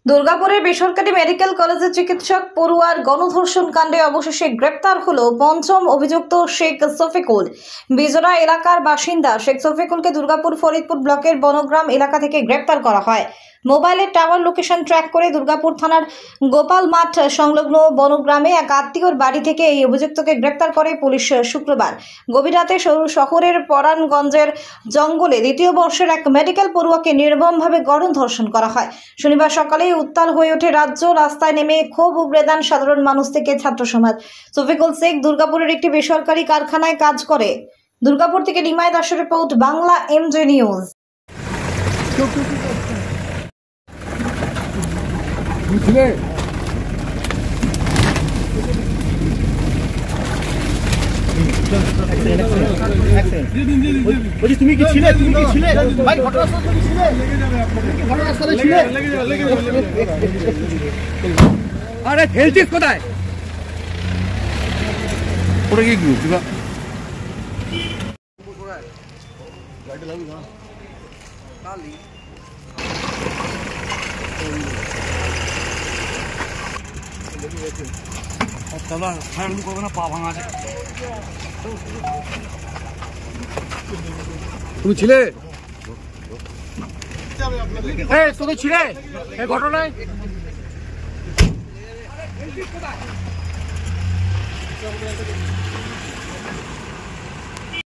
দুর্গাপুরের বেসরকারি মেডিকেল কলেজের চিকিৎসক পড়ুয়ার গণধর্ষণ কাণ্ডে অবশেষে গ্রেপ্তার হলো পঞ্চম অভিযুক্ত শেখ শফিকুল। বিজরা এলাকার বাসিন্দা শেখ শফিকুলকে দুর্গাপুর ফরিদপুর ব্লকের বনগ্রাম এলাকা থেকে গ্রেপ্তার করা হয়। মোবাইলের টাওয়ার লোকেশন ট্র্যাক করে দুর্গাপুর থানার গোপাল মাঠ সংলগ্ন বনগ্রামে এক আত্মীয়র বাড়ি থেকে এই অভিযুক্তকে গ্রেপ্তার করে পুলিশ শুক্রবার গভীর রাতে শহরের পরাণগঞ্জের জঙ্গলে দ্বিতীয় বর্ষের এক মেডিকেল পড়ুয়াকে নির্মমভাবে গণধর্ষণ করা হয়। শনিবার সকালে উত্তাল হয়ে ওঠে রাজ্য। রাস্তায় নেমে ক্ষোভ উগরে দেন সাধারণ মানুষ থেকে ছাত্র সমাজ। শফিকুল শেখ দুর্গাপুরের একটি বেসরকারি কারখানায় কাজ করে। দুর্গাপুর থেকে নিমাই দাসের রিপোর্ট, বাংলা এমজে নিউজ। তুমি কি ছিলে? ভাই ঘটনাস্থলে ছিলে? ঘটনাস্থলে ছিলে? আরে ফেলছিস কোথায়? ওটা কি গ্রুপ দিবা? গাড়ি লাগবে না কালি চলো ফাইল করবে না, পা ভাঙা আছে। তুমি ছিলে? তুমি ছিলে এই ঘটনায়?